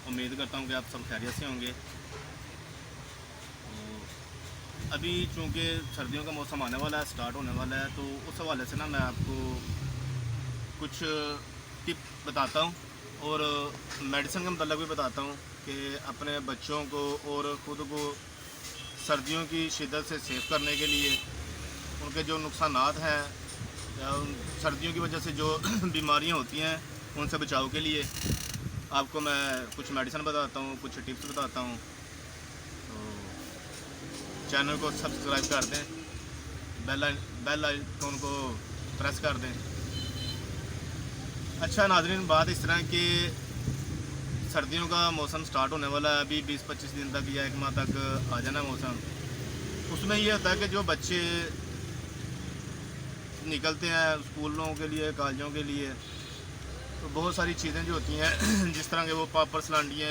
उम्मीद करता हूँ कि आप सब खैरियत से होंगे। तो अभी चूँकि सर्दियों का मौसम आने वाला है, स्टार्ट होने वाला है, तो उस हवाले से ना मैं आपको कुछ टिप बताता हूँ और मेडिसिन के मतलब भी बताता हूँ कि अपने बच्चों को और ख़ुद को सर्दियों की शिद्दत से सेव करने के लिए उनके जो नुकसानात हैं या सर्दियों की वजह से जो बीमारियां होती हैं उनसे बचाव के लिए आपको मैं कुछ मेडिसिन बताता हूँ, कुछ टिप्स बताता हूँ। तो चैनल को सब्सक्राइब कर दें, बेल आइकन को प्रेस कर दें। अच्छा नाज़रीन, बात इस तरह कि सर्दियों का मौसम स्टार्ट होने वाला है, अभी 20-25 दिन तक या 1 माह तक आ जाना मौसम। उसमें ये होता है कि जो बच्चे निकलते हैं स्कूलों के लिए, कॉलेजों के लिए, तो बहुत सारी चीज़ें जो होती हैं जिस तरह के वो पापड़ सलांडियाँ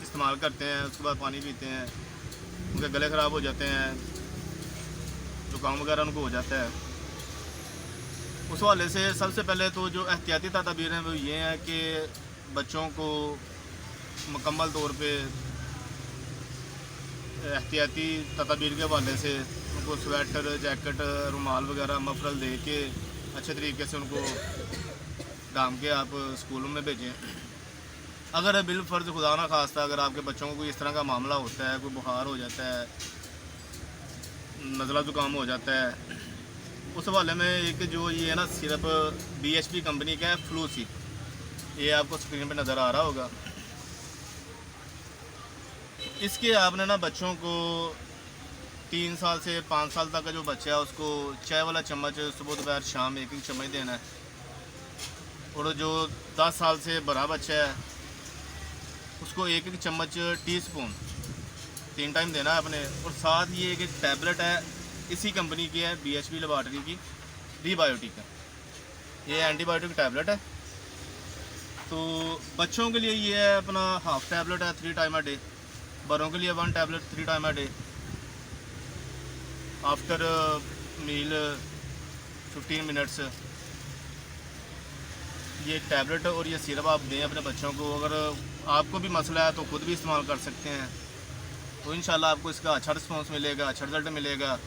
इस्तेमाल करते हैं, उसके बाद पानी पीते हैं, उनके गले ख़राब हो जाते हैं, जुकाम वगैरह उनको हो जाता है। उस हवाले से सबसे पहले तो जो एहतियाती तदाबीर हैं वो ये हैं कि बच्चों को मुकम्मल तौर पे एहतियाती तदाबीर के हवाले से उनको स्वेटर, जैकेट, रुमाल वगैरह मफरल दे के अच्छे तरीके से उनको डाम के आप स्कूलों में भेजें। अगर बिलफ़र्ज़ खुदा ना खास्ता अगर आपके बच्चों को कोई इस तरह का मामला होता है, कोई बुखार हो जाता है, नज़ला ज़ुकाम हो जाता है, उस हवाले में एक जो ये है ना सिरप BHP कंपनी का है, फ्लू सिप, ये आपको स्क्रीन पे नज़र आ रहा होगा। इसके आपने ना बच्चों को 3 साल से 5 साल तक का जो बच्चा है उसको चाय वाला चम्मच सुबह दोपहर शाम एक चम्मच देना है, और जो 10 साल से बड़ा बच्चा है उसको एक चम्मच टीस्पून 3 टाइम देना है अपने। और साथ ये एक टैबलेट है, इसी कंपनी की है, BHP लेबॉरेटरी की, प्रीबायोटिक है, ये एंटीबायोटिक टैबलेट है। तो बच्चों के लिए ये है अपना हाफ टैबलेट है 3 टाइम अ डे, बड़ों के लिए 1 tablet 3 time a day. After meal 15 minutes ये टैबलेट और ये सिरप आप दें अपने बच्चों को। अगर आपको भी मसला है तो ख़ुद भी इस्तेमाल कर सकते हैं, तो इंशाल्लाह आपको इसका अच्छा रिस्पॉन्स मिलेगा, अच्छा रिज़ल्ट मिलेगा।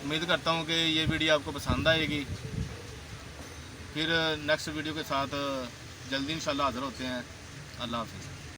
उम्मीद करता हूँ कि ये वीडियो आपको पसंद आएगी। फिर नेक्स्ट वीडियो के साथ जल्दी इंशाल्लाह हाज़िर होते हैं। अल्लाह हाफ़िज़।